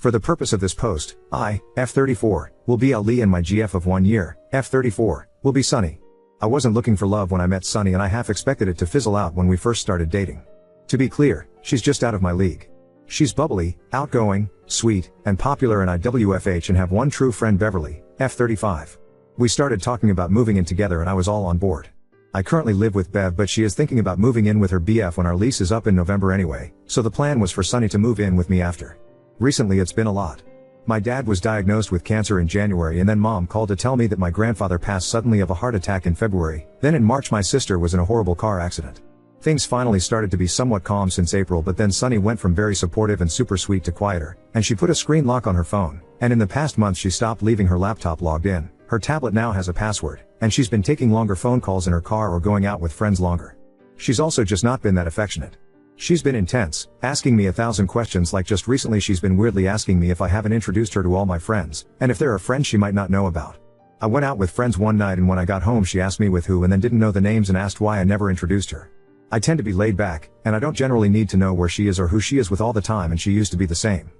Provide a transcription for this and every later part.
For the purpose of this post, I, F34, will be Ali and my GF of 1 year, F34, will be Sunny. I wasn't looking for love when I met Sunny and I half expected it to fizzle out when we first started dating. To be clear, she's just out of my league. She's bubbly, outgoing, sweet, and popular in IWFH and have one true friend Beverly, F35. We started talking about moving in together and I was all on board. I currently live with Bev but she is thinking about moving in with her BF when our lease is up in November anyway, so the plan was for Sunny to move in with me after. Recently it's been a lot. My dad was diagnosed with cancer in January and then mom called to tell me that my grandfather passed suddenly of a heart attack in February, then in March my sister was in a horrible car accident. Things finally started to be somewhat calm since April but then Sunny went from very supportive and super sweet to quieter, and she put a screen lock on her phone, and in the past month she stopped leaving her laptop logged in, her tablet now has a password, and she's been taking longer phone calls in her car or going out with friends longer. She's also just not been that affectionate. She's been intense, asking me 1,000 questions like just recently she's been weirdly asking me if I haven't introduced her to all my friends, and if there are friends she might not know about. I went out with friends one night and when I got home she asked me with who and then didn't know the names and asked why I never introduced her. I tend to be laid back, and I don't generally need to know where she is or who she is with all the time and she used to be the same.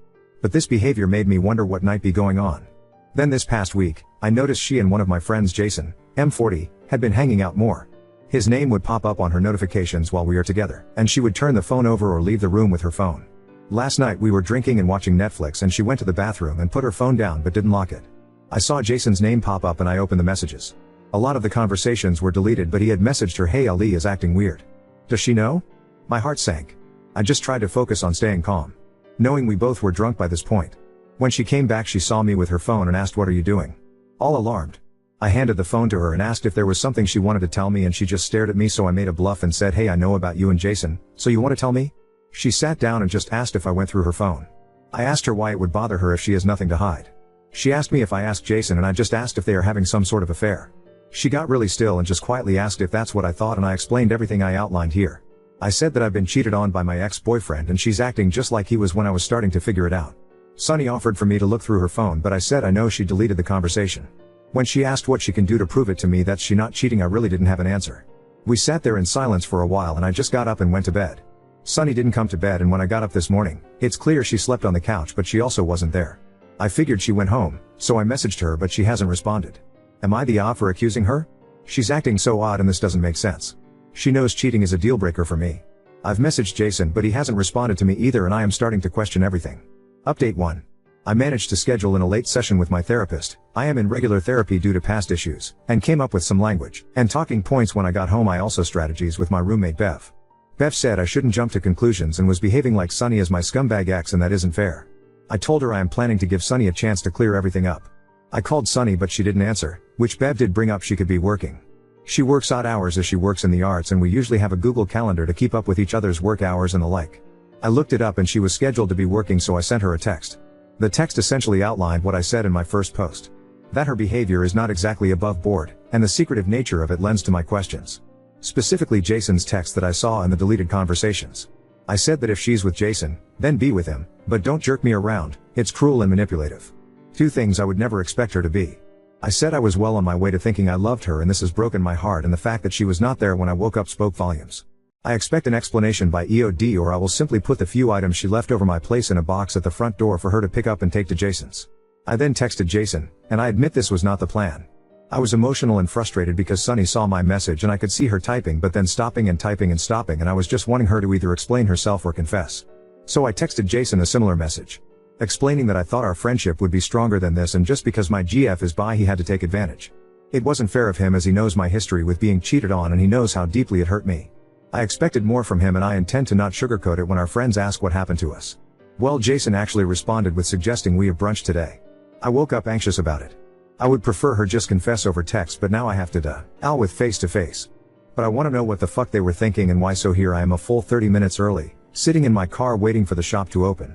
But this behavior made me wonder what might be going on. Then this past week, I noticed she and one of my friends Jason, M40, had been hanging out more. His name would pop up on her notifications while we are together, and she would turn the phone over or leave the room with her phone. Last night we were drinking and watching Netflix and she went to the bathroom and put her phone down but didn't lock it. I saw Jason's name pop up and I opened the messages. A lot of the conversations were deleted but he had messaged her, "Hey, Ali is acting weird. Does she know?" My heart sank. I just tried to focus on staying calm, knowing we both were drunk by this point. When she came back she saw me with her phone and asked, "What are you doing?" All alarmed. I handed the phone to her and asked if there was something she wanted to tell me and she just stared at me, so I made a bluff and said, "Hey, I know about you and Jason, so you want to tell me?" She sat down and just asked if I went through her phone. I asked her why it would bother her if she has nothing to hide. She asked me if I asked Jason and I just asked if they are having some sort of affair. She got really still and just quietly asked if that's what I thought and I explained everything I outlined here. I said that I've been cheated on by my ex-boyfriend and she's acting just like he was when I was starting to figure it out. Sunny offered for me to look through her phone but I said I know she deleted the conversation. When she asked what she can do to prove it to me that she not cheating, I really didn't have an answer. We sat there in silence for a while and I just got up and went to bed. Sunny didn't come to bed and when I got up this morning, it's clear she slept on the couch but she also wasn't there. I figured she went home, so I messaged her but she hasn't responded. Am I the odd for accusing her? She's acting so odd and this doesn't make sense. She knows cheating is a deal breaker for me. I've messaged Jason but he hasn't responded to me either and I am starting to question everything. Update 1. I managed to schedule in a late session with my therapist. I am in regular therapy due to past issues, and came up with some language and talking points when I got home. I also strategies with my roommate Bev. Bev said I shouldn't jump to conclusions and was behaving like Sunny is my scumbag ex and that isn't fair. I told her I am planning to give Sunny a chance to clear everything up. I called Sunny but she didn't answer, which Bev did bring up she could be working. She works odd hours as she works in the arts and we usually have a Google Calendar to keep up with each other's work hours and the like. I looked it up and she was scheduled to be working, so I sent her a text. The text essentially outlined what I said in my first post. That her behavior is not exactly above board, and the secretive nature of it lends to my questions. Specifically Jason's text that I saw in the deleted conversations. I said that if she's with Jason, then be with him, but don't jerk me around, it's cruel and manipulative. 2 things I would never expect her to be. I said I was well on my way to thinking I loved her and this has broken my heart, and the fact that she was not there when I woke up spoke volumes. I expect an explanation by EOD or I will simply put the few items she left over my place in a box at the front door for her to pick up and take to Jason's. I then texted Jason, and I admit this was not the plan. I was emotional and frustrated because Sunny saw my message and I could see her typing but then stopping and typing and stopping, and I was just wanting her to either explain herself or confess. So I texted Jason a similar message, explaining that I thought our friendship would be stronger than this and just because my GF is bi he had to take advantage. It wasn't fair of him as he knows my history with being cheated on and he knows how deeply it hurt me. I expected more from him and I intend to not sugarcoat it when our friends ask what happened to us. Well, Jason actually responded with suggesting we have brunch today. I woke up anxious about it. I would prefer her just confess over text, but now I have to deal with face to face. But I want to know what the fuck they were thinking and why, so here I am a full 30 minutes early, sitting in my car waiting for the shop to open.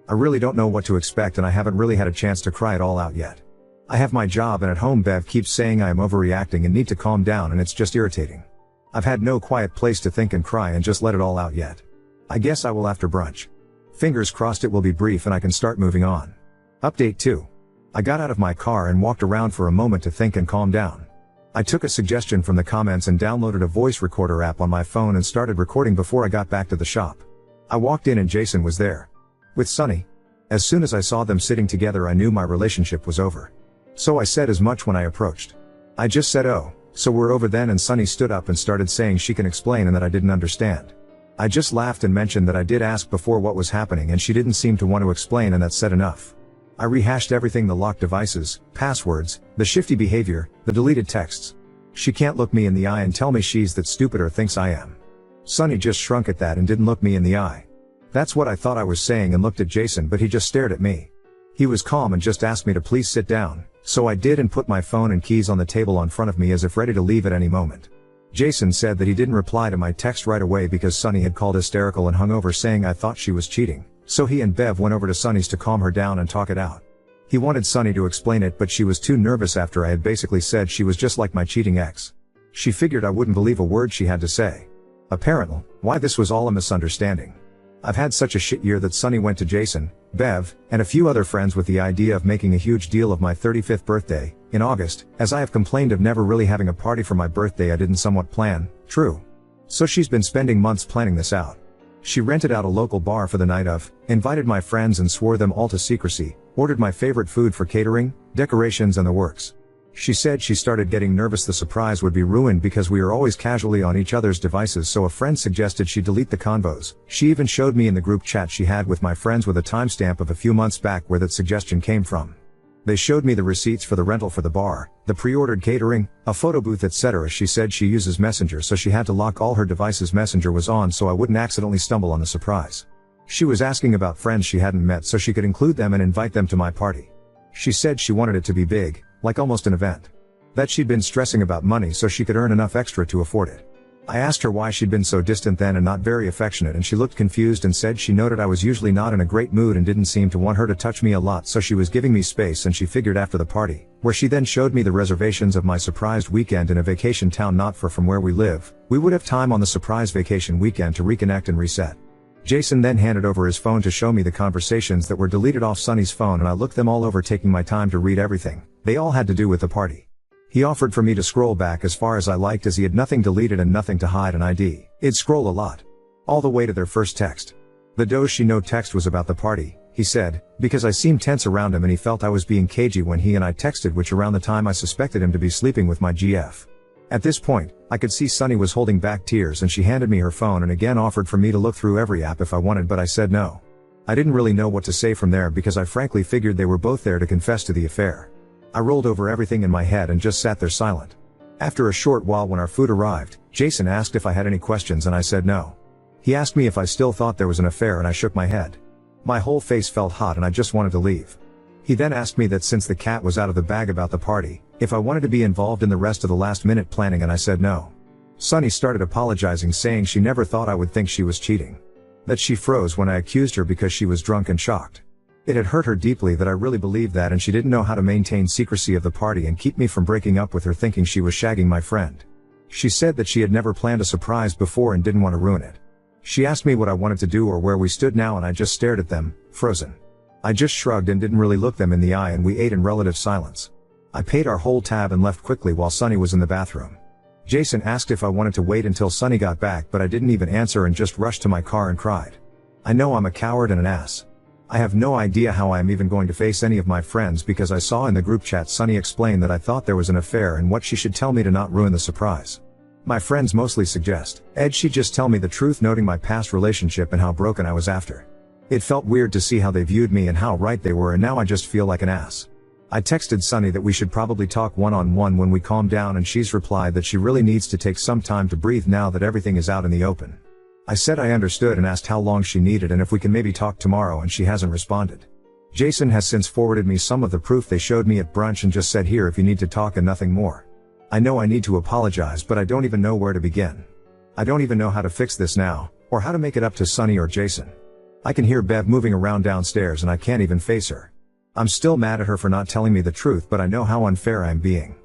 I really don't know what to expect and I haven't really had a chance to cry it all out yet. I have my job and at home Bev keeps saying I am overreacting and need to calm down, and it's just irritating. I've had no quiet place to think and cry and just let it all out yet. I guess I will after brunch. Fingers crossed it will be brief and I can start moving on. Update 2. I got out of my car and walked around for a moment to think and calm down. I took a suggestion from the comments and downloaded a voice recorder app on my phone and started recording before I got back to the shop. I walked in and Jason was there. With Sunny. As soon as I saw them sitting together I knew my relationship was over. So I said as much when I approached. I just said, "Oh, so we're over then," and Sunny stood up and started saying she can explain and that I didn't understand. I just laughed and mentioned that I did ask before what was happening and she didn't seem to want to explain, and that said enough. I rehashed everything: the locked devices, passwords, the shifty behavior, the deleted texts. She can't look me in the eye and tell me she's that stupid or thinks I am. Sunny just shrunk at that and didn't look me in the eye. That's what I thought I was saying, and looked at Jason, but he just stared at me. He was calm and just asked me to please sit down, so I did and put my phone and keys on the table in front of me as if ready to leave at any moment. Jason said that he didn't reply to my text right away because Sunny had called hysterical and hung over saying I thought she was cheating, so he and Bev went over to Sunny's to calm her down and talk it out. He wanted Sunny to explain it, but she was too nervous after I had basically said she was just like my cheating ex. She figured I wouldn't believe a word she had to say. Apparently, why this was all a misunderstanding. I've had such a shit year that Sunny went to Jason, Bev, and a few other friends with the idea of making a huge deal of my 35th birthday, in August, as I have complained of never really having a party for my birthday I didn't somewhat plan, true. So she's been spending months planning this out. She rented out a local bar for the night of, invited my friends and swore them all to secrecy, ordered my favorite food for catering, decorations and the works. She said she started getting nervous the surprise would be ruined because we are always casually on each other's devices, so a friend suggested she delete the convos. She even showed me in the group chat she had with my friends with a timestamp of a few months back where that suggestion came from. They showed me the receipts for the rental for the bar, the pre-ordered catering, a photo booth etc. She said she uses Messenger, so she had to lock all her devices. Messenger was on so I wouldn't accidentally stumble on the surprise. She was asking about friends she hadn't met so she could include them and invite them to my party. She said she wanted it to be big, like almost an event. That she'd been stressing about money so she could earn enough extra to afford it. I asked her why she'd been so distant then and not very affectionate, and she looked confused and said she noted I was usually not in a great mood and didn't seem to want her to touch me a lot, so she was giving me space, and she figured after the party, where she then showed me the reservations of my surprised weekend in a vacation town not far from where we live, we would have time on the surprise vacation weekend to reconnect and reset. Jason then handed over his phone to show me the conversations that were deleted off Sunny's phone, and I looked them all over, taking my time to read everything. They all had to do with the party. He offered for me to scroll back as far as I liked, as he had nothing deleted and nothing to hide, and I'd scroll a lot. All the way to their first text. The "does she know" text was about the party, he said, because I seemed tense around him and he felt I was being cagey when he and I texted, which around the time I suspected him to be sleeping with my GF. At this point, I could see Sunny was holding back tears, and she handed me her phone and again offered for me to look through every app if I wanted, but I said no. I didn't really know what to say from there because I frankly figured they were both there to confess to the affair. I rolled over everything in my head and just sat there silent. After a short while, when our food arrived, Jason asked if I had any questions and I said no. He asked me if I still thought there was an affair and I shook my head. My whole face felt hot and I just wanted to leave. He then asked me that since the cat was out of the bag about the party, if I wanted to be involved in the rest of the last minute planning, and I said no. Sunny started apologizing, saying she never thought I would think she was cheating. That she froze when I accused her because she was drunk and shocked. It had hurt her deeply that I really believed that, and she didn't know how to maintain secrecy of the party and keep me from breaking up with her thinking she was shagging my friend. She said that she had never planned a surprise before and didn't want to ruin it. She asked me what I wanted to do or where we stood now, and I just stared at them, frozen. I just shrugged and didn't really look them in the eye, and we ate in relative silence. I paid our whole tab and left quickly while Sunny was in the bathroom. Jason asked if I wanted to wait until Sunny got back, but I didn't even answer and just rushed to my car and cried. I know I'm a coward and an ass. I have no idea how I am even going to face any of my friends, because I saw in the group chat Sunny explain that I thought there was an affair and what she should tell me to not ruin the surprise. My friends mostly suggest, Ed, she just tell me the truth, noting my past relationship and how broken I was after. It felt weird to see how they viewed me and how right they were, and now I just feel like an ass. I texted Sunny that we should probably talk one-on-one when we calm down, and she's replied that she really needs to take some time to breathe now that everything is out in the open. I said I understood and asked how long she needed and if we can maybe talk tomorrow, and she hasn't responded. Jason has since forwarded me some of the proof they showed me at brunch and just said, here if you need to talk, and nothing more. I know I need to apologize, but I don't even know where to begin. I don't even know how to fix this now, or how to make it up to Sunny or Jason. I can hear Bev moving around downstairs and I can't even face her. I'm still mad at her for not telling me the truth, but I know how unfair I am being.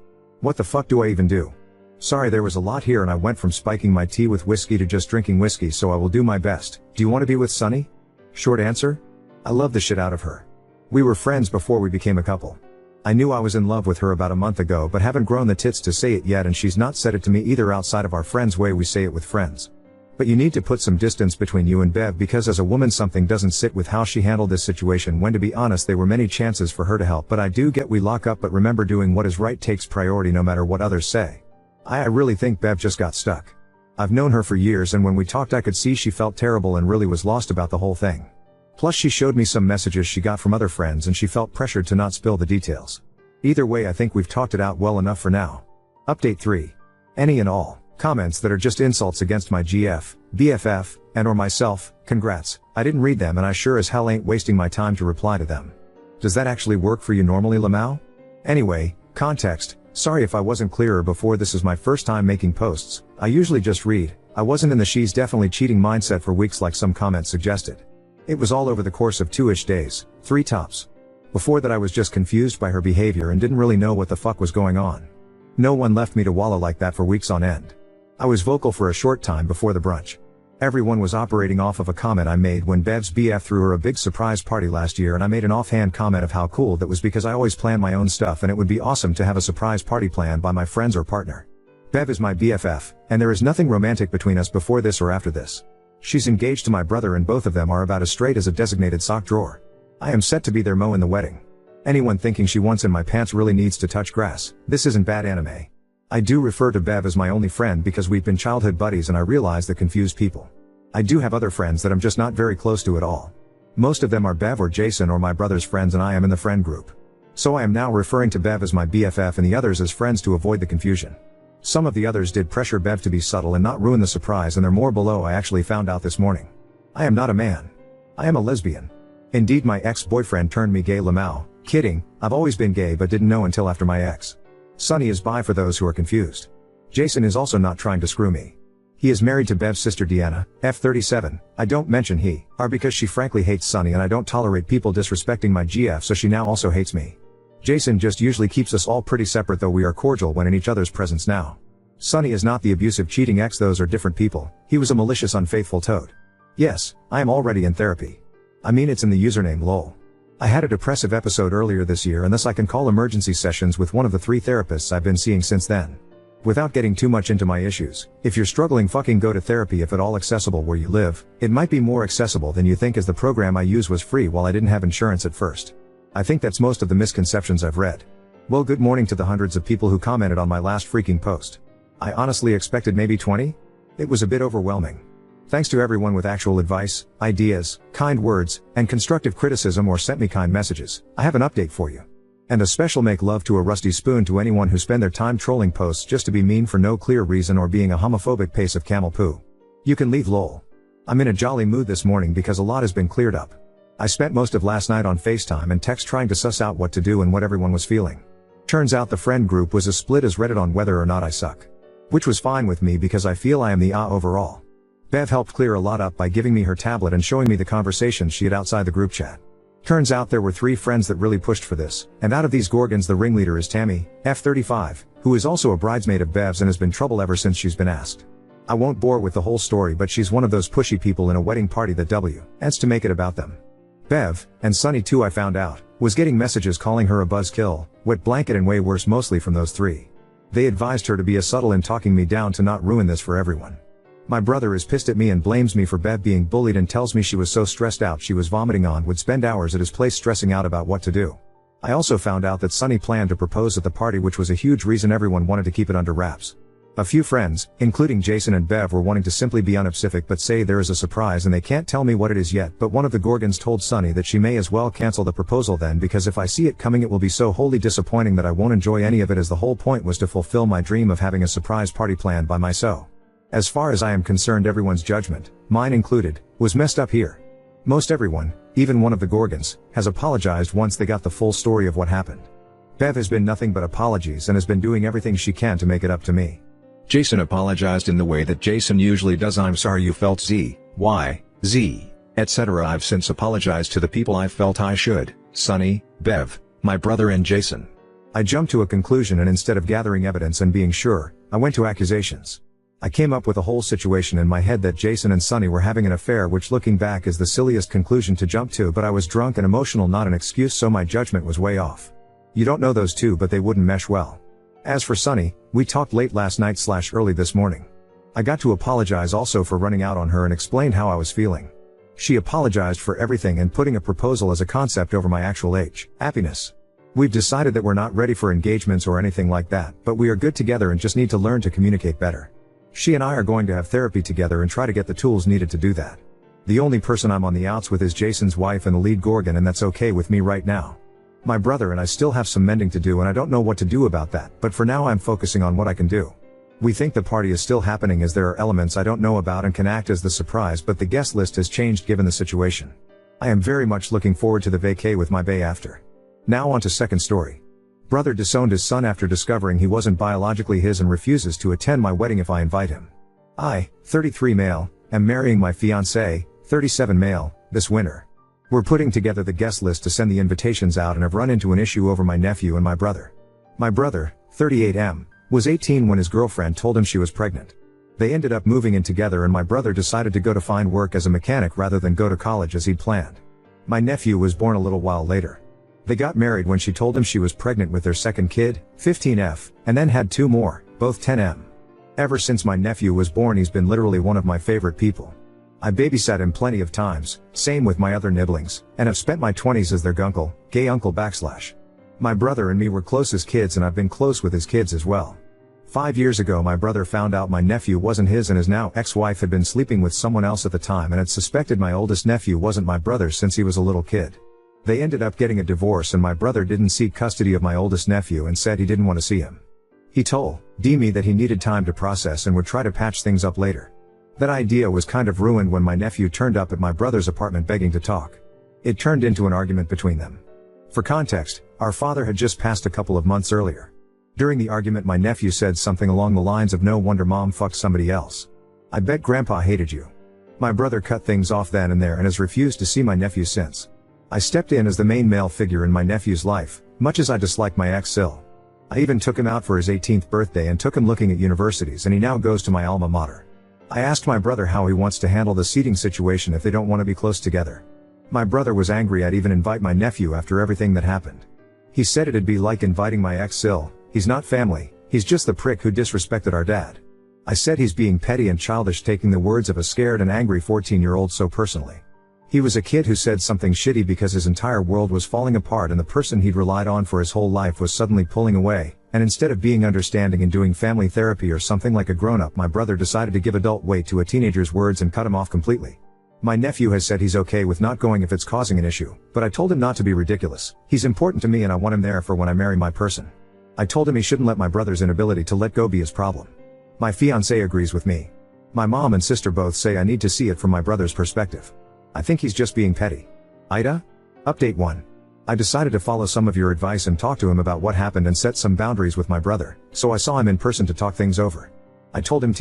What the fuck do I even do? Sorry, there was a lot here and I went from spiking my tea with whiskey to just drinking whiskey, so I will do my best. Do you want to be with Sunny? Short answer? I love the shit out of her. We were friends before we became a couple. I knew I was in love with her about a month ago, but haven't grown the tits to say it yet, and she's not said it to me either outside of our friends way we say it with friends. But you need to put some distance between you and Bev because as a woman something doesn't sit with how she handled this situation when to be honest there were many chances for her to help but I do get we lock up but remember doing what is right takes priority no matter what others say. I really think Bev just got stuck. I've known her for years and when we talked I could see she felt terrible and really was lost about the whole thing. Plus she showed me some messages she got from other friends and she felt pressured to not spill the details. Either way I think we've talked it out well enough for now. Update 3. Any and all comments that are just insults against my GF, BFF, and or myself, congrats, I didn't read them and I sure as hell ain't wasting my time to reply to them. Does that actually work for you normally Lamau? Anyway, context, sorry if I wasn't clearer before this is my first time making posts, I usually just read, I wasn't in the she's definitely cheating mindset for weeks like some comments suggested. It was all over the course of 2-ish days, 3 tops. Before that I was just confused by her behavior and didn't really know what the fuck was going on. No one left me to wallow like that for weeks on end. I was vocal for a short time before the brunch. Everyone was operating off of a comment I made when Bev's BF threw her a big surprise party last year and I made an offhand comment of how cool that was because I always plan my own stuff and it would be awesome to have a surprise party planned by my friends or partner. Bev is my BFF, and there is nothing romantic between us before this or after this. She's engaged to my brother and both of them are about as straight as a designated sock drawer. I am set to be their Mo in the wedding. Anyone thinking she wants in my pants really needs to touch grass, this isn't bad anime. I do refer to Bev as my only friend because we've been childhood buddies and I realize that confuse people. I do have other friends that I'm just not very close to at all. Most of them are Bev or Jason or my brother's friends and I am in the friend group. So I am now referring to Bev as my BFF and the others as friends to avoid the confusion. Some of the others did pressure Bev to be subtle and not ruin the surprise and they're more below I actually found out this morning. I am not a man. I am a lesbian. Indeed my ex-boyfriend turned me gay Lamau, kidding, I've always been gay but didn't know until after my ex. Sunny is bi for those who are confused. Jason is also not trying to screw me. He is married to Bev's sister Deanna, F37, I don't mention he, are because she frankly hates Sunny and I don't tolerate people disrespecting my GF so she now also hates me. Jason just usually keeps us all pretty separate though we are cordial when in each other's presence now. Sunny is not the abusive cheating ex those are different people, he was a malicious unfaithful toad. Yes, I am already in therapy. I mean it's in the username lol. I had a depressive episode earlier this year and thus I can call emergency sessions with one of the 3 therapists I've been seeing since then. Without getting too much into my issues, if you're struggling fucking go to therapy if at all accessible where you live, it might be more accessible than you think as the program I use was free while I didn't have insurance at first. I think that's most of the misconceptions I've read. Well good morning to the hundreds of people who commented on my last freaking post. I honestly expected maybe 20? It was a bit overwhelming. Thanks to everyone with actual advice, ideas, kind words, and constructive criticism or sent me kind messages. I have an update for you. And a special make love to a rusty spoon to anyone who spend their time trolling posts just to be mean for no clear reason or being a homophobic pace of camel poo. You can leave lol. I'm in a jolly mood this morning because a lot has been cleared up. I spent most of last night on FaceTime and text trying to suss out what to do and what everyone was feeling. Turns out the friend group was as split as Reddit on whether or not I suck. Which was fine with me because I feel I am the overall. Bev helped clear a lot up by giving me her tablet and showing me the conversations she had outside the group chat. Turns out there were 3 friends that really pushed for this, and out of these gorgons the ringleader is Tammy, F35, who is also a bridesmaid of Bev's and has been trouble ever since she's been asked. I won't bore with the whole story but she's one of those pushy people in a wedding party that adds to make it about them. Bev, and Sunny too I found out, was getting messages calling her a buzzkill, wet blanket and way worse mostly from those 3. They advised her to be as subtle in talking me down to not ruin this for everyone. My brother is pissed at me and blames me for Bev being bullied and tells me she was so stressed out she was vomiting on would spend hours at his place stressing out about what to do. I also found out that Sunny planned to propose at the party which was a huge reason everyone wanted to keep it under wraps. A few friends, including Jason and Bev were wanting to simply be unspecific but say there is a surprise and they can't tell me what it is yet but one of the gorgons told Sunny that she may as well cancel the proposal then because if I see it coming it will be so wholly disappointing that I won't enjoy any of it as the whole point was to fulfill my dream of having a surprise party planned by myself. As far as I am concerned everyone's judgment, mine included, was messed up here. Most everyone, even one of the gorgons, has apologized once they got the full story of what happened. Bev has been nothing but apologies and has been doing everything she can to make it up to me. Jason apologized in the way that Jason usually does. I'm sorry you felt Z, Y, Z, etc. I've since apologized to the people I felt I should, Sunny, Bev, my brother and Jason. I jumped to a conclusion and instead of gathering evidence and being sure, I went to accusations. I came up with a whole situation in my head that Jason and Sunny were having an affair which looking back is the silliest conclusion to jump to but I was drunk and emotional not an excuse so my judgment was way off. You don't know those two but they wouldn't mesh well. As for Sunny, we talked late last night / early this morning. I got to apologize also for running out on her and explained how I was feeling. She apologized for everything and putting a proposal as a concept over my actual age. Happiness. We've decided that we're not ready for engagements or anything like that, but we are good together and just need to learn to communicate better. She and I are going to have therapy together and try to get the tools needed to do that. The only person I'm on the outs with is Jason's wife and the lead Gorgon, and that's okay with me right now. My brother and I still have some mending to do and I don't know what to do about that, but for now I'm focusing on what I can do. We think the party is still happening as there are elements I don't know about and can act as the surprise, but the guest list has changed given the situation. I am very much looking forward to the vacay with my bae after. Now on to second story. Brother disowned his son after discovering he wasn't biologically his and refuses to attend my wedding if I invite him. I, 33 male, am marrying my fiancée, 37 male, this winter. We're putting together the guest list to send the invitations out and have run into an issue over my nephew and my brother. My brother, 38M, was 18 when his girlfriend told him she was pregnant. They ended up moving in together and my brother decided to go to find work as a mechanic rather than go to college as he'd planned. My nephew was born a little while later. They got married when she told him she was pregnant with their second kid, 15F, and then had 2 more, both 10M. Ever since my nephew was born he's been literally one of my favorite people. I babysat him plenty of times, same with my other nibblings, and have spent my 20s as their gunkle, gay uncle /. My brother and me were close as kids and I've been close with his kids as well. 5 years ago my brother found out my nephew wasn't his and his now ex-wife had been sleeping with someone else at the time and had suspected my oldest nephew wasn't my brother's since he was a little kid. They ended up getting a divorce and my brother didn't seek custody of my oldest nephew and said he didn't want to see him. He told me that he needed time to process and would try to patch things up later. That idea was kind of ruined when my nephew turned up at my brother's apartment begging to talk. It turned into an argument between them. For context, our father had just passed a couple of months earlier. During the argument my nephew said something along the lines of "No wonder mom fucked somebody else. I bet grandpa hated you." My brother cut things off then and there and has refused to see my nephew since. I stepped in as the main male figure in my nephew's life, much as I dislike my ex-Sil. I even took him out for his 18th birthday and took him looking at universities and he now goes to my alma mater. I asked my brother how he wants to handle the seating situation if they don't want to be close together. My brother was angry I'd even invite my nephew after everything that happened. He said it'd be like inviting my ex-Sil, he's not family, he's just the prick who disrespected our dad. I said he's being petty and childish, taking the words of a scared and angry 14-year-old so personally. He was a kid who said something shitty because his entire world was falling apart and the person he'd relied on for his whole life was suddenly pulling away, and instead of being understanding and doing family therapy or something like a grown-up, my brother decided to give adult weight to a teenager's words and cut him off completely. My nephew has said he's okay with not going if it's causing an issue, but I told him not to be ridiculous. He's important to me and I want him there for when I marry my person. I told him he shouldn't let my brother's inability to let go be his problem. My fiancé agrees with me. My mom and sister both say I need to see it from my brother's perspective. I think he's just being petty. Ida? Update 1. I decided to follow some of your advice and talk to him about what happened and set some boundaries with my brother, so I saw him in person to talk things over. I told him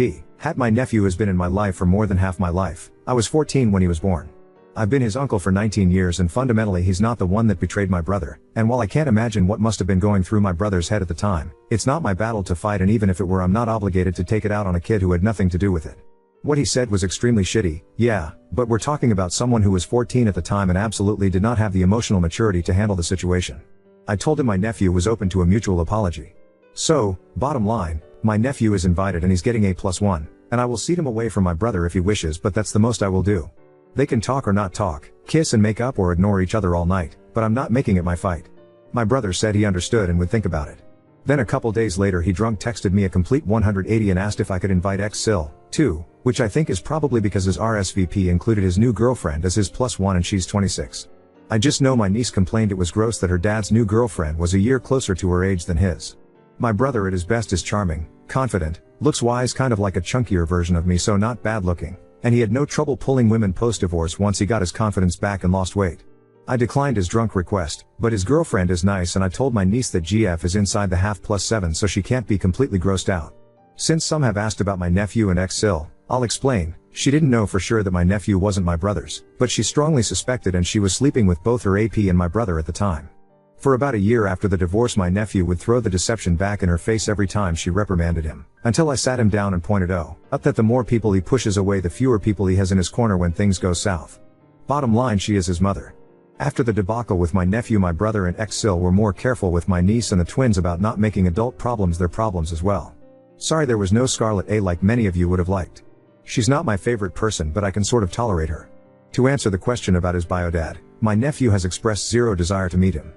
my nephew has been in my life for more than half my life. I was 14 when he was born. I've been his uncle for 19 years and fundamentally he's not the one that betrayed my brother, and while I can't imagine what must have been going through my brother's head at the time, it's not my battle to fight, and even if it were, I'm not obligated to take it out on a kid who had nothing to do with it. What he said was extremely shitty, yeah, but we're talking about someone who was 14 at the time and absolutely did not have the emotional maturity to handle the situation. I told him my nephew was open to a mutual apology. So, bottom line, my nephew is invited and he's getting A+1, and I will seat him away from my brother if he wishes, but that's the most I will do. They can talk or not talk, kiss and make up or ignore each other all night, but I'm not making it my fight. My brother said he understood and would think about it. Then a couple days later he drunk texted me a complete 180 and asked if I could invite ex-Sil, too, which I think is probably because his RSVP included his new girlfriend as his +1 and she's 26. I just know my niece complained it was gross that her dad's new girlfriend was a year closer to her age than his. My brother at his best is charming, confident, looks wise, kind of like a chunkier version of me, so not bad looking, and he had no trouble pulling women post-divorce once he got his confidence back and lost weight. I declined his drunk request, but his girlfriend is nice and I told my niece that GF is inside the half +7 so she can't be completely grossed out. Since some have asked about my nephew and ex-Sil, I'll explain. She didn't know for sure that my nephew wasn't my brother's, but she strongly suspected, and she was sleeping with both her AP and my brother at the time. For about a year after the divorce my nephew would throw the deception back in her face every time she reprimanded him, until I sat him down and pointed out that the more people he pushes away the fewer people he has in his corner when things go south. Bottom line, she is his mother. After the debacle with my nephew, my brother and ex-Sil were more careful with my niece and the twins about not making adult problems their problems as well. Sorry there was no Scarlet A like many of you would have liked. She's not my favorite person, but I can sort of tolerate her. To answer the question about his bio dad, my nephew has expressed zero desire to meet him.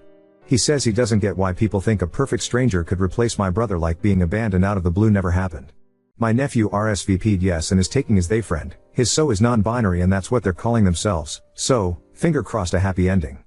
He says he doesn't get why people think a perfect stranger could replace my brother, like being abandoned out of the blue never happened. My nephew RSVP'd yes and is taking his they friend, his so is non-binary and that's what they're calling themselves, so, finger crossed a happy ending.